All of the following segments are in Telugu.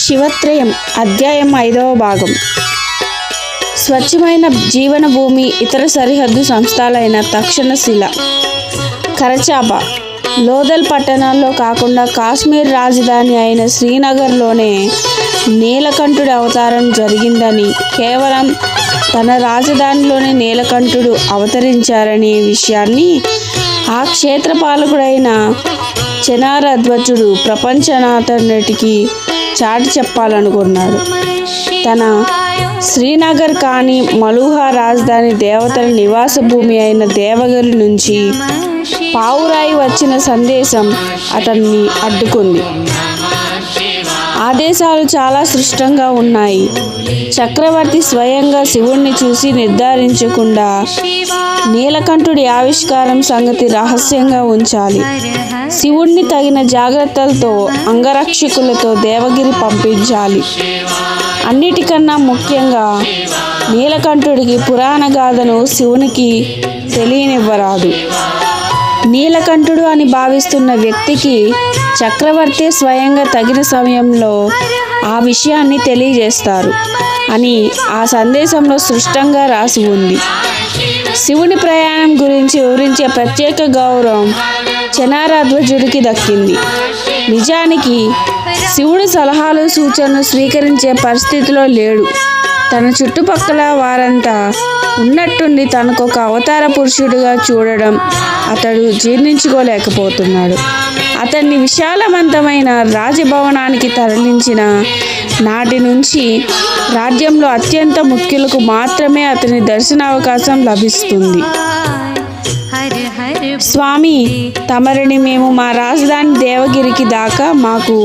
శివత్రయం అధ్యాయం 5వ భాగం. స్వచ్ఛమైన జీవన భూమి ఇతర సరిహద్దు సంస్థలైన తక్షణశిల, కరచాప, లోథల్ పట్టణాల్లో కాకుండా కాశ్మీర్ రాజధాని అయిన శ్రీనగర్లోనే నీలకంఠుడి అవతారం జరిగిందని, కేవలం తన రాజధానిలోనే నీలకంఠుడు అవతరించారనే విషయాన్ని ఆ క్షేత్రపాలకుడైన చెనారధ్వజుడు ప్రపంచనాథన్నిటికీ చాటి చెప్పాలనుకున్నాడు. తన శ్రీనగర్ కానీ మలూహా రాజధాని దేవతల నివాస భూమి అయిన దేవగిరి నుంచి పావురాయి వచ్చిన సందేశం అతన్ని అడ్డుకుంది. ఆదేశాలు చాలా స్పష్టంగా ఉన్నాయి. చక్రవర్తి స్వయంగా శివుణ్ణి చూసి నిర్ధారించకుండా నీలకంఠుడి ఆవిష్కారం సంగతి రహస్యంగా ఉంచాలి. శివుణ్ణి తగిన జాగ్రత్తలతో అంగరక్షకులతో దేవగిరి పంపించాలి. అన్నిటికన్నా ముఖ్యంగా నీలకంఠుడికి పురాణ గాథను శివునికి తెలియనివ్వరాదు. నీలకంఠుడు అని భావిస్తున్న వ్యక్తికి చక్రవర్తి స్వయంగా తగిన సమయంలో ఆ విషయాన్ని తెలియజేస్తారు అని ఆ సందేశంలో స్పష్టంగా రాసి ఉంది. శివుని ప్రయాణం గురించి వివరించే ప్రత్యేక గౌరవం చెనారధ్వజుడికి దక్కింది. నిజానికి శివుడి సలహాలు సూచనలు స్వీకరించే పరిస్థితిలో లేడు. తన చుట్టుపక్కల వారంతా ఉన్నట్టుండి తనకొక అవతార పురుషుడిగా చూడడం అతడు జీర్ణించుకోలేకపోతున్నాడు. అతన్ని విశాలవంతమైన రాజభవనానికి తరలించిన నాటి నుంచి రాజ్యంలో అత్యంత ముఖ్యులకు మాత్రమే అతని దర్శనావకాశం లభిస్తుంది. స్వామి, తమరిని మేము మా రాజధాని దేవగిరికి దాకా మాకు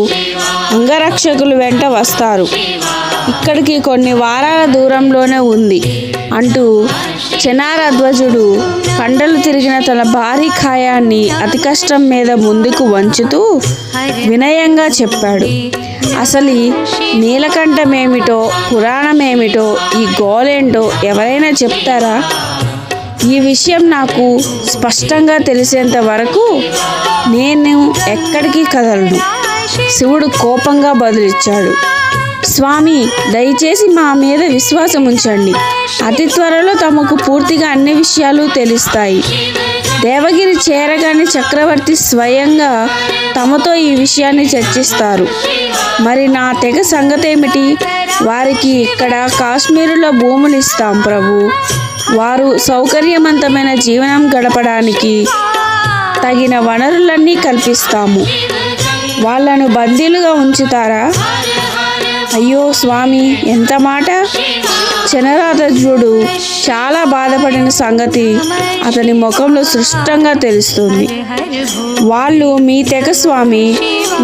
అంగరక్షకులు వెంట వస్తారు. ఇక్కడికి కొన్ని వారాల దూరంలోనే ఉంది అంటూ చెనారధ్వజుడు కండలు తిరిగిన తన భారీ కాయాన్ని అతి కష్టం మీద ముందుకు వంచుతూ వినయంగా చెప్పాడు. అసలు నీలకంఠమేమిటో, పురాణమేమిటో, ఈ గోలేంటో ఎవరైనా చెప్తారా? ఈ విషయం నాకు స్పష్టంగా తెలిసేంత వరకు నేను ఎక్కడికి కదలను. శివుడు కోపంగా బదులిచ్చాడు. స్వామి, దయచేసి మా మీద విశ్వాసం ఉంచండి. అతి త్వరలో తమకు పూర్తిగా అన్ని విషయాలు తెలుస్తాయి. దేవగిరి చేరగానే చక్రవర్తి స్వయంగా తమతో ఈ విషయాన్ని చర్చిస్తారు. మరి నా తెగ సంగతేమిటి? వారికి ఇక్కడ కాశ్మీరులో భూములు ఇస్తాం ప్రభు. వారు సౌకర్యవంతమైన జీవనం గడపడానికి తగిన వనరులన్నీ కల్పిస్తాము. వాళ్ళను బందీలుగా ఉంచుతారా? అయ్యో స్వామి, ఎంత మాట! చెనారధ్వజుడు చాలా బాధపడిన సంగతి అతని ముఖంలో స్పష్టంగా తెలుస్తుంది. వాళ్ళు మీ తెగ స్వామి.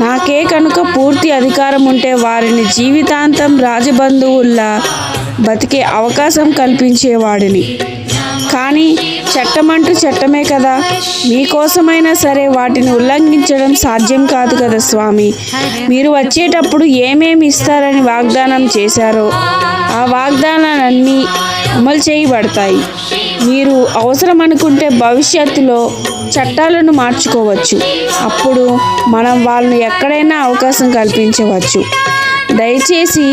నాకే కనుక పూర్తి అధికారం ఉంటే వారిని జీవితాంతం రాజబంధువుల్లా బతికే అవకాశం కల్పించేవాడిని. కానీ చట్టమంటూ చట్టమే కదా. మీకోసమైనా సరే వాటిని ఉల్లంఘించడం సాధ్యం కాదు కదా స్వామి. మీరు వచ్చేటప్పుడు ఏమేమి ఇస్తారని వాగ్దానం చేశారో ఆ వాగ్దానాలన్నీ అమలు చేయబడతాయి. మీరు అవసరం అనుకుంటే భవిష్యత్తులో చట్టాలను మార్చుకోవచ్చు. అప్పుడు మనం వాళ్ళను ఎక్కడైనా అవకాశం కల్పించవచ్చు. దయచేసి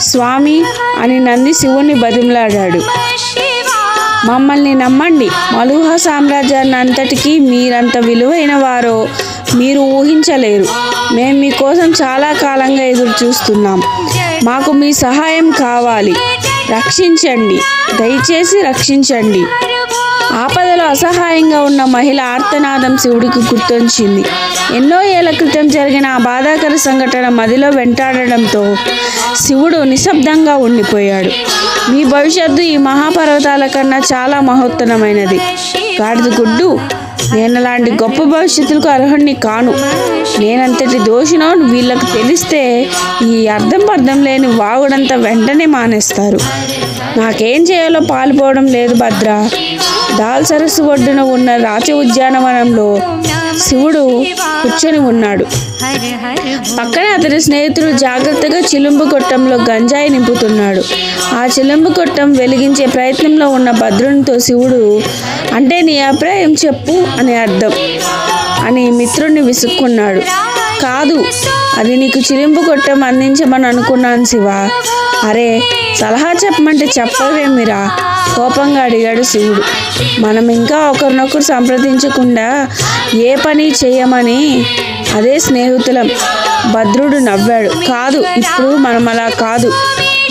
స్వామి అని నంది శివుని బతిమలాడాడు. మమ్మల్ని నమ్మండి. మలూహా సామ్రాజ్యాన్ని అంతటికీ మీరంత విలువైన వారో మీరు ఊహించలేరు. మేము మీకోసం చాలా కాలంగా ఎదురు చూస్తున్నాం. మాకు మీ సహాయం కావాలి. రక్షించండి, దయచేసి రక్షించండి. ఆపదలో అసహాయంగా ఉన్న మహిళ ఆర్తనాదం శివుడికి గుర్తొచ్చింది. ఎన్నో ఏళ్ల క్రితం జరిగిన ఆ బాధాకర సంఘటన మదిలో వెంటాడడంతో శివుడు నిశ్శబ్దంగా ఉండిపోయాడు. మీ భవిష్యత్తు ఈ మహాపర్వతాల కన్నా చాలా మహోత్తరమైనది. గాడిద గుడ్డు, నేనలాంటి గొప్ప భవిష్యత్తులకు అర్హుణ్ణి కాను. నేనంతటి దోషినో వీళ్ళకు తెలిస్తే ఈ అర్థం లేని వాగుడంతా వెంటనే మానేస్తారు. నాకేం చేయాలో పాలుపోవడం లేదు భద్ర. దాల్ సరస్సు ఒడ్డున ఉన్న రాచ ఉద్యానవనంలో శివుడు కూర్చొని ఉన్నాడు. పక్కనే అతని స్నేహితుడు జాగ్రత్తగా చిలుంబు గొట్టంలో గంజాయి నింపుతున్నాడు. ఆ చిలుంబు గొట్టం వెలిగించే ప్రయత్నంలో ఉన్న భద్రునితో శివుడు, అంటే నీ అభిప్రాయం చెప్పు అని అర్థం అని మిత్రుడిని విసుక్కున్నాడు. కాదు, అది నీకు చిలింపు కొట్టం అందించమని అనుకున్నాను శివ. అరే, సలహా చెప్పమంటే చెప్పవేమిరా? కోపంగా అడిగాడు శివుడు. మనం ఇంకా ఒకరినొకరు సంప్రదించకుండా ఏ పని చేయమని అదే స్నేహితులం. భద్రుడు నవ్వాడు. కాదు, ఇప్పుడు మనం అలా కాదు.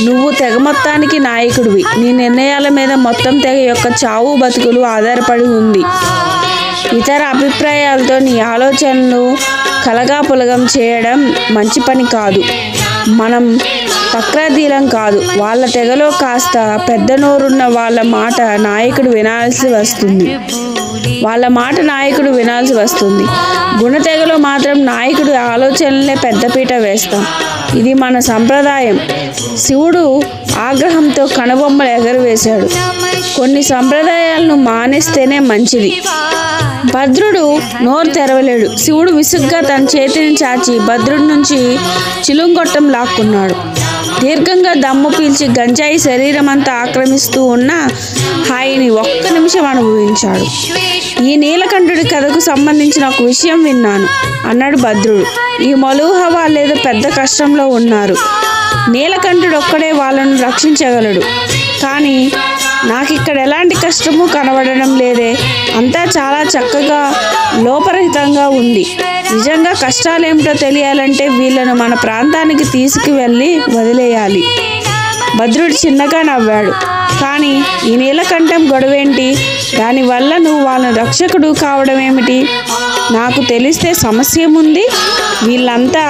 నువ్వు తెగ మొత్తానికి నాయకుడివి. నీ నిర్ణయాల మీద మొత్తం తెగ యొక్క చావు బతుకులు ఆధారపడి ఉంది. ఇతర అభిప్రాయాలతో నీ ఆలోచనలు కలగాపులగం చేయడం మంచి పని కాదు. మనం పక్రాదీలం కాదు. వాళ్ళ తెగలో కాస్త పెద్ద నోరున్న వాళ్ళ మాట నాయకుడు వినాల్సి వస్తుంది. గుణతెగలో మాత్రం నాయకుడు ఆలోచనలే పెద్దపీట వేస్తాం. ఇది మన సంప్రదాయం. శివుడు ఆగ్రహంతో కనుబొమ్మలు ఎగరవేశాడు. కొన్ని సంప్రదాయాలను మానేస్తేనే మంచిది. భద్రుడు నోరు తెరవలేడు. శివుడు విసుగ్గా తన చేతిని చాచి భద్రుడి నుంచి చిలుంగొట్టం లాక్కున్నాడు. దీర్ఘంగా దమ్ము పీల్చి గంజాయి శరీరం అంతా ఆక్రమిస్తూ ఉన్న హాయిని ఒక్క నిమిషం అనుభవించాడు. ఈ నీలకంఠుడి కథకు సంబంధించిన ఒక విషయం విన్నాను అన్నాడు భద్రుడు. ఈ మలుహ వాళ్ళేదో పెద్ద కష్టంలో ఉన్నారు. నీలకంఠుడు ఒక్కడే వాళ్ళను రక్షించగలడు. కానీ నాకిక్కడ ఎలాంటి కష్టము కనబడడం లేదే. అంతా చాలా చక్కగా లోపరహితంగా ఉంది. నిజంగా కష్టాలేమిటో తెలియాలంటే వీళ్ళను మన ప్రాంతానికి తీసుకువెళ్ళి వదిలేయాలి. భద్రుడు చిన్నగా నవ్వాడు. కానీ ఈ నీలకంఠం గొడవేంటి? దానివల్ల నువ్వు వాళ్ళ రక్షకుడు కావడం ఏమిటి? నాకు తెలిస్తే సమస్య ఏముంది? వీళ్ళంతా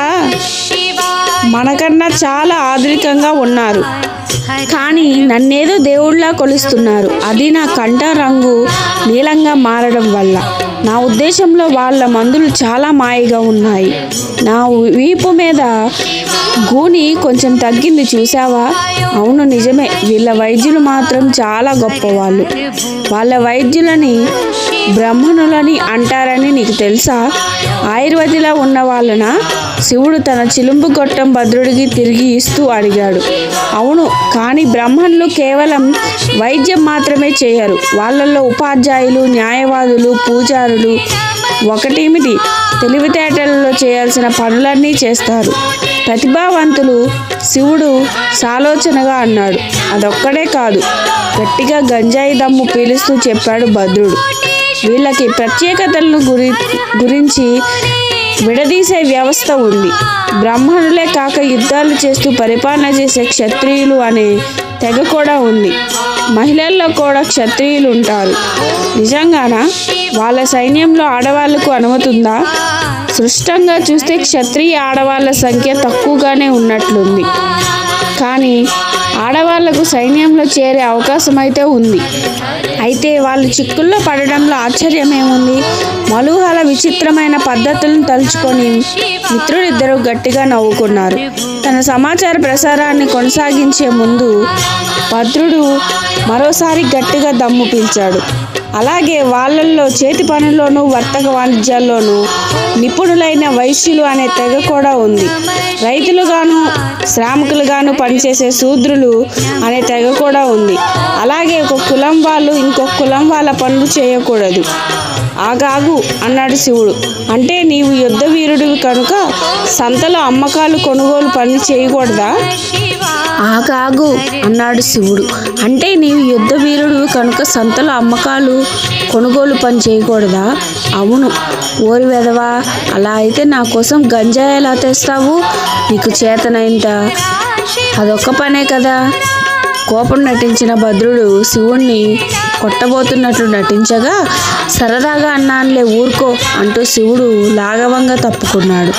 మనకన్నా చాలా ఆధునికంగా ఉన్నారు. కానీ నన్నేదో దేవుళ్ళలా కొలుస్తున్నారు. అది నా కంఠం రంగు నీలంగా మారడం వల్ల. నా ఉద్దేశంలో వాళ్ళ మందులు చాలా మాయగా ఉన్నాయి. నా వీపు మీద గూని కొంచెం తగ్గింది చూసావా? అవును, నిజమే. వీళ్ళ వైద్యులు మాత్రం చాలా గొప్పవాళ్ళు. వాళ్ళ వైద్యులని బ్రాహ్మణులని అంటారని నీకు తెలుసా? ఆయుర్వేదిలా ఉన్న వాళ్ళన? శివుడు తన చిలుంపు గొట్టం భద్రుడికి తిరిగి ఇస్తూ అడిగాడు. అవును, కానీ బ్రాహ్మణులు కేవలం వైద్యం మాత్రమే చేయరు. వాళ్ళల్లో ఉపాధ్యాయులు, న్యాయవాదులు, పూజారులు ఒకటేమిటి తెలివితేటలలో చేయాల్సిన పనులన్నీ చేస్తారు. ప్రతిభావంతులు. శివుడు సాలోచనగా అన్నాడు. అదొక్కడే కాదు, గట్టిగా గంజాయి దమ్ము పీలుస్తూ చెప్పాడు భద్రుడు. వీళ్ళకి ప్రత్యేకతలను గురించి విడదీసే వ్యవస్థ ఉంది. బ్రాహ్మణులే కాక యుద్ధాలు చేస్తూ పరిపాలన చేసే క్షత్రియులు అనే తెగ కూడా ఉంది. మహిళల్లో కూడా క్షత్రియులు ఉంటారు. నిజంగానా? వాళ్ళ సైన్యంలో ఆడవాళ్లకు అనుమతి ఉందా? స్పష్టంగా చూస్తే క్షత్రియ ఆడవాళ్ళ సంఖ్య తక్కువగానే ఉన్నట్లుంది. కానీ ఆడవాళ్లకు సైన్యంలో చేరే అవకాశం అయితే ఉంది. అయితే వాళ్ళు చిక్కుల్లో పడడంలో ఆశ్చర్యమేముంది? మలుహల విచిత్రమైన పద్ధతులను తలుచుకొని మిత్రులిద్దరూ గట్టిగా నవ్వుకున్నారు. తన సమాచార ప్రసారాన్ని కొనసాగించే ముందు భద్రుడు మరోసారి గట్టిగా దమ్ము పీల్చాడు. అలాగే వాళ్ళల్లో చేతి పనుల్లోనూ వర్తక వాణిజ్యాల్లోనూ నిపుణులైన వైశ్యులు అనే తెగ కూడా ఉంది. రైతులుగాను శ్రామికులుగాను పనిచేసే శూద్రులు అనే తెగ కూడా ఉంది. అలాగే ఒక కులం వాళ్ళు ఇంకొక కులం వాళ్ళ పనులు చేయకూడదు. ఆగాగు అన్నాడు శివుడు. అంటే నీవు యుద్ధ వీరుడివి కనుక సంతలో అమ్మకాలు కొనుగోలు పనులు చేయకూడదా? ఆగాగు అన్నాడు శివుడు. అంటే నీవు యుద్ధ వీరుడివి కనుక సంతలో అమ్మకాలు కొనుగోలు పని చేయకూడదా? అవును. ఓరి వెధవా, అలా అయితే నా కోసం గంజాయి ఎలా తెస్తావు? నీకు చేతనైంత అదొక్క పనే కదా. కోపం నటించిన భద్రుడు శివుణ్ణి కొట్టబోతున్నట్లు నటించగా, సరదాగా అన్నానులే ఊరుకో అంటూ శివుడు లాఘవంగా తప్పుకున్నాడు.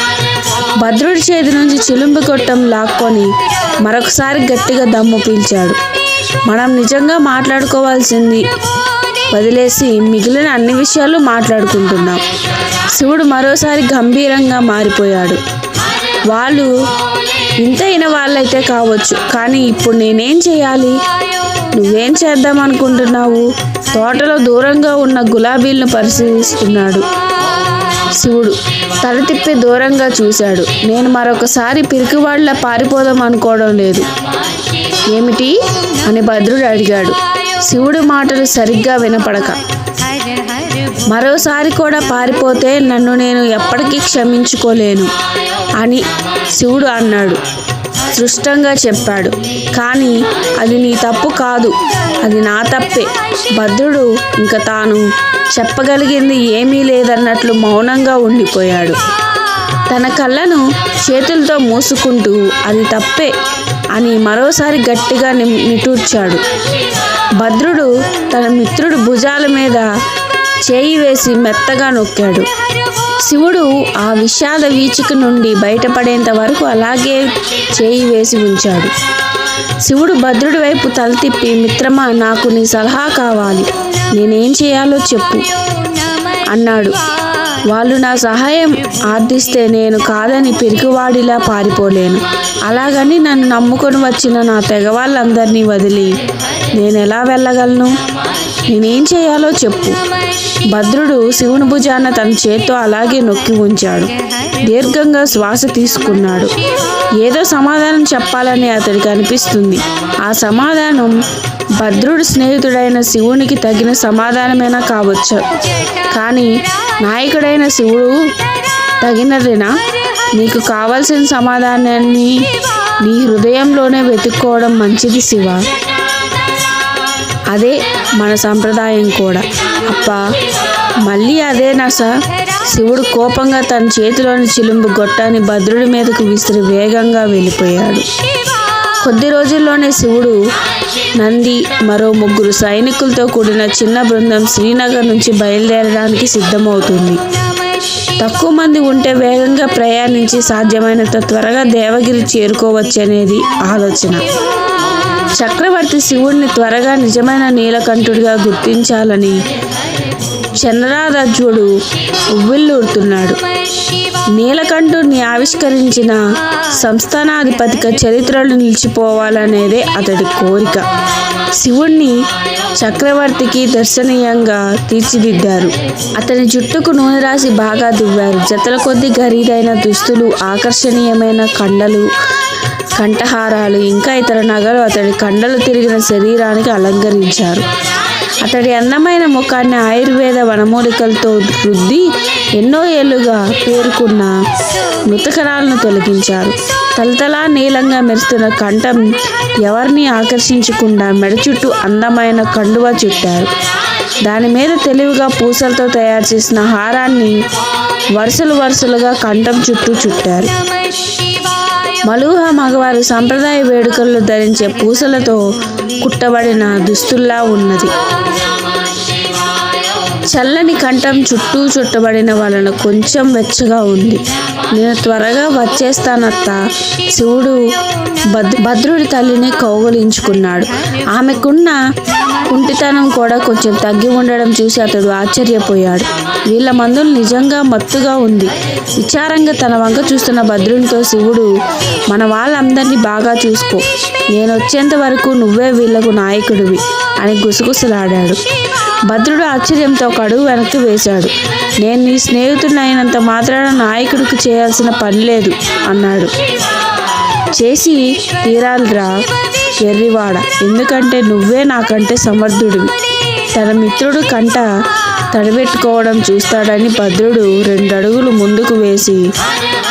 భద్రుడి చేతి నుంచి చిలుంబి కొట్టం లాక్కొని మరొకసారి గట్టిగా దమ్ము పీల్చాడు. మనం నిజంగా మాట్లాడుకోవాల్సింది వదిలేసి మిగిలిన అన్ని విషయాలు మాట్లాడుకుంటున్నాం. శివుడు మరోసారి గంభీరంగా మారిపోయాడు. వాళ్ళు ఇంతైన వాళ్ళైతే కావచ్చు, కానీ ఇప్పుడు నేనేం చేయాలి? నువ్వేం చేద్దాం అనుకుంటున్నావు? తోటలో దూరంగా ఉన్న గులాబీలను పరిశీలిస్తున్నాడు శివుడు. తల తిప్పి దూరంగా చూశాడు. నేను మరొకసారి పిరికివాళ్ళ పారిపోదాం అనుకోవడం లేదు. ఏమిటి అని భద్రుడు అడిగాడు, శివుడి మాటలు సరిగ్గా వినపడక. మరోసారి కూడా పారిపోతే నన్ను నేను ఎప్పటికీ క్షమించుకోలేను అని శివుడు అన్నాడు. స్పష్టంగా చెప్పాడు. కానీ అది నీ తప్పు కాదు, అది నా తప్పే. భద్రుడు ఇంక తాను చెప్పగలిగింది ఏమీ లేదన్నట్లు మౌనంగా ఉండిపోయాడు. తన కళ్ళను చేతులతో మూసుకుంటూ అది తప్పే అని మరోసారి గట్టిగా నిట్టూర్చాడు. భద్రుడు తన మిత్రుడు భుజాల మీద చేయి వేసి మెత్తగా నొక్కాడు. శివుడు ఆ విషాద వీచిక నుండి బయటపడేంత వరకు అలాగే చేయి వేసి ఉంచాడు. శివుడు భద్రుడి వైపు తల తిప్పి, మిత్రమా, నాకు నీ సలహా కావాలి, నేనేం చేయాలో చెప్పు అన్నాడు. వాళ్ళు నా సహాయం ఆర్థిస్తే నేను కాదని పిరికివాడిలా పారిపోలేను. అలాగని నన్ను నమ్ముకొని వచ్చిన నా తెగ వాళ్ళందరినీ వదిలి నేను ఎలా వెళ్ళగలను? నేనేం చేయాలో చెప్పు. భద్రుడు శివుని భుజాన తన చేత్తో అలాగే నొక్కి ఉంచాడు. దీర్ఘంగా శ్వాస తీసుకున్నాడు. ఏదో సమాధానం చెప్పాలని అతడికి అనిపిస్తుంది. ఆ సమాధానం భద్రుడి స్నేహితుడైన శివునికి తగిన సమాధానమైనా కావచ్చు. కానీ నాయకుడైన శివుడు తగినదేనా? నీకు కావలసిన సమాధానాన్ని నీ హృదయంలోనే వెతుక్కోవడం మంచిది శివ. అదే మన సంప్రదాయం కూడా. అప్పా, మళ్ళీ అదేనా సార్? శివుడు కోపంగా తన చేతిలోని చిలుంబు గొట్టాన్ని భద్రుడి మీదకు విసిరి వేగంగా వెళ్ళిపోయాడు. కొద్ది రోజుల్లోనే శివుడు, నంది, మరో 3 సైనికులతో కూడిన చిన్న బృందం శ్రీనగర్ నుంచి బయలుదేరడానికి సిద్ధమవుతుంది. తక్కువ మంది ఉంటే వేగంగా ప్రయాణించి సాధ్యమైనంత త్వరగా దేవగిరి చేరుకోవచ్చనేది ఆలోచన. చక్రవర్తి శివుడిని త్వరగా నిజమైన నీలకంఠుడిగా గుర్తించాలని చంద్రాధ్వజుడు ఉవ్విళ్ళూరుతున్నాడు. నీలకంఠుడిని ఆవిష్కరించిన సంస్థానాధిపతిగా చరిత్రలో నిలిచిపోవాలనేదే అతడి కోరిక. శివుణ్ణి చక్రవర్తికి దర్శనీయంగా తీర్చిదిద్దారు. అతని జుట్టుకు నూనె రాసి బాగా దువ్వారు. జతల కొద్ది ఖరీదైన దుస్తులు, ఆకర్షణీయమైన కండలు, కంఠహారాలు, ఇంకా ఇతర నగలు అతడి కండలు తిరిగిన శరీరానికి అలంకరించారు. అతడి అందమైన ముఖాన్ని ఆయుర్వేద వనమూలికలతో రుద్ది ఎన్నో ఏళ్లుగా పేరుకున్న మృతకణాలను తొలగించారు. తలతలా నీలంగా మెరుస్తున్న కంఠం ఎవరిని ఆకర్షించకుండా మెడ చుట్టూ అందమైన కండువా చుట్టారు. దాని మీద తెలివిగా పూసలతో తయారు చేసిన హారాన్ని వరుసలుగా కంఠం చుట్టూ చుట్టారు. మలూహ మగవారు సంప్రదాయ వేడుకల్లో ధరించే పూసలతో కుట్టబడిన దుస్తుల్లా ఉన్నది. చల్లని కంఠం చుట్టూ చుట్టబడిన వలన కొంచెం వెచ్చగా ఉంది. నేను త్వరగా వచ్చేస్తానత్త. శివుడు భద్రుడి తల్లిని కౌగలించుకున్నాడు. ఆమెకున్న కుంటితనం కూడా కొంచెం తగ్గి ఉండడం చూసి అతడు ఆశ్చర్యపోయాడు. వీళ్ళ మందులు నిజంగా మత్తుగా ఉంది. విచారంగా తన వంక చూస్తున్న భద్రునితో శివుడు, మన వాళ్ళందరినీ బాగా చూసుకో, నేను వచ్చేంత వరకు నువ్వే వీళ్లకు నాయకుడివి అని గుసగుసలాడాడు. భద్రుడు ఆశ్చర్యంతో ఒక అడుగు వెనక్కి వేశాడు. నేను నీ స్నేహితుడిని అయినంత మాత్రాన నాయకుడికి చేయాల్సిన పని లేదు అన్నాడు. చేసి తీరాలిరా వెర్రివాడ, ఎందుకంటే నువ్వే నాకంటే సమర్థుడివి. తన మిత్రుడు కంట తడిపెట్టుకోవడం చూస్తాడని భద్రుడు 2 అడుగులు ముందుకు వేసి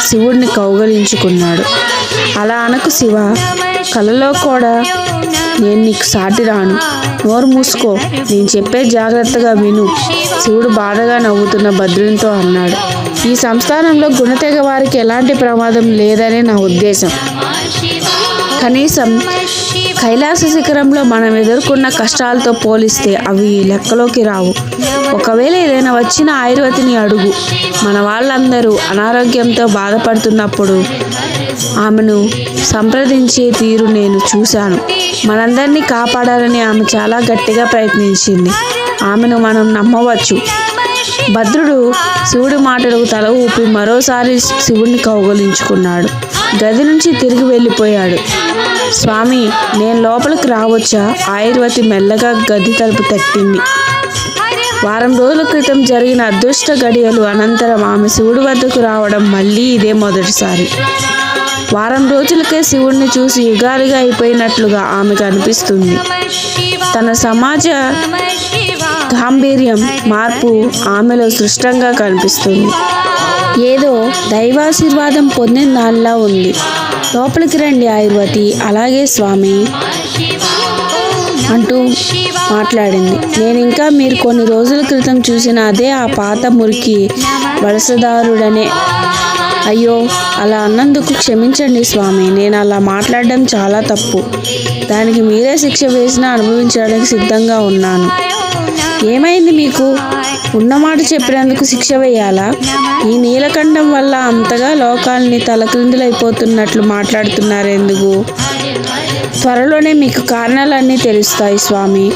శివుడిని కౌగలించుకున్నాడు. అలా అనకు శివ, కలలో కూడా నేను నీకు సాటి రాను. నోరు మూసుకో, నేను చెప్పే జాగ్రత్తగా విను. శివుడు బాధగా నవ్వుతున్న భద్రునితో అన్నాడు. ఈ సంస్థానంలో గుణతెగ వారికి ఎలాంటి ప్రమాదం లేదనే నా ఉద్దేశం. కనీసం కైలాస శిఖరంలో మనం ఎదుర్కొన్న కష్టాలతో పోలిస్తే అవి లెక్కలోకి రావు. ఒకవేళ ఏదైనా వచ్చిన ఆయుర్వతిని అడుగు. మన వాళ్ళందరూ అనారోగ్యంతో బాధపడుతున్నప్పుడు ఆమెను సంప్రదించే తీరు నేను చూశాను. మనందరినీ కాపాడాలని ఆమె చాలా గట్టిగా ప్రయత్నించింది. ఆమెను మనం నమ్మవచ్చు. భద్రుడు శివుడి మాటలకు తల ఊపి మరోసారి శివుడిని కౌగలించుకున్నాడు. గది నుంచి తిరిగి వెళ్ళిపోయాడు. స్వామి, నేను లోపలికి రావచ్చా? ఆయుర్వతి మెల్లగా గది తలుపు తట్టింది. వారం రోజుల క్రితం జరిగిన అదృష్ట గడియలు అనంతరం ఆమె శివుడి వద్దకు రావడం మళ్ళీ ఇదే మొదటిసారి. వారం రోజులకే శివుడిని చూసి యుగాలుగా అయిపోయినట్లుగా ఆమెకు అనిపిస్తుంది. గాంభీర్యం మార్పు ఆమెలో స్పష్టంగా కనిపిస్తుంది. ఏదో దైవాశీర్వాదం పొందిన దానిలా ఉంది. లోపలికి రండి ఆయుర్వతి. అలాగే స్వామి అంటూ మాట్లాడింది. నేను ఇంకా మీరు కొన్ని రోజుల క్రితం చూసిన అదే ఆ పాత మురికి వలసదారుడనే. అయ్యో, అలా అన్నందుకు క్షమించండి స్వామి. నేను అలా మాట్లాడడం చాలా తప్పు. దానికి మీరే శిక్ష వేసినా అనుభవించడానికి సిద్ధంగా ఉన్నాను. ఏమైంది మీకు? ఉన్నమాట చెప్పినందుకు శిక్ష వేయాలా? ఈ నీలకంఠం వల్ల అంతగా లోకాల్ని తలక్రిందులైపోతున్నట్లు మాట్లాడుతున్నారెందుకు? త్వరలోనే మీకు కారణాలన్నీ తెలుస్తాయి స్వామి.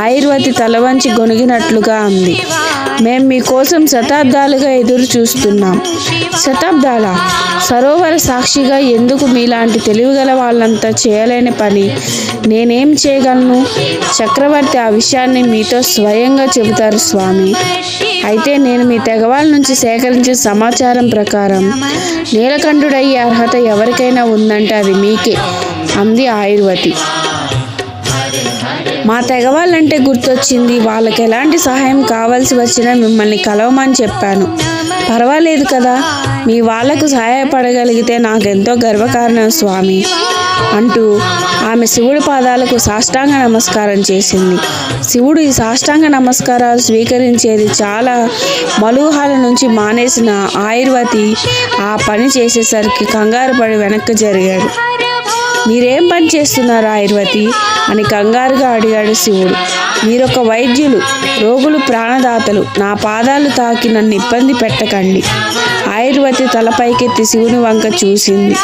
ఆయుర్వతి తల వంచి గొనిగినట్లుగా అంది. మేం మీకోసం శతాబ్దాలుగా ఎదురు చూస్తున్నాం. శతాబ్దాల? సరోవర సాక్షిగా ఎందుకు మీలాంటి తెలివిగల వాళ్ళంతా చేయలేని పని నేనేం చేయగలను? చక్రవర్తి ఆ విషయాన్ని మీతో స్వయంగా చెబుతారు స్వామి. అయితే నేను మీ తెగవాళ్ళ నుంచి సేకరించిన సమాచారం ప్రకారం నీలకంఠుడయ్యే అర్హత ఎవరికైనా ఉందంటే అది మీకే అంది ఆయుర్వతి. మా తెగవాళ్ళంటే గుర్తొచ్చింది. వాళ్ళకి ఎలాంటి సహాయం కావాల్సి వచ్చినా మిమ్మల్ని కలవమని చెప్పాను. పర్వాలేదు కదా, మీ వాళ్లకు సహాయపడగలిగితే నాకెంతో గర్వకారణం స్వామి అంటూ ఆమె శివుడి పాదాలకు సాష్టాంగ నమస్కారం చేసింది. శివుడు ఈ సాష్టాంగ నమస్కారాలు స్వీకరించేది చాలా మలుహాల నుంచి మానేసిన ఆయుర్వతి ఆ పని చేసేసరికి కంగారు పడి వెనక్కి జరిగాడు. మీరేం పని చేస్తున్నారు ఆయుర్వతి అని కంగారుగా అడిగాడు శివుడు. మీరొక వైద్యులు, రోగులు ప్రాణదాతలు. నా పాదాలు తాకి నన్ను ఇబ్బంది పెట్టకండి. ఆయుర్వతి తలపైకెత్తి శివుని వంక చూసింది.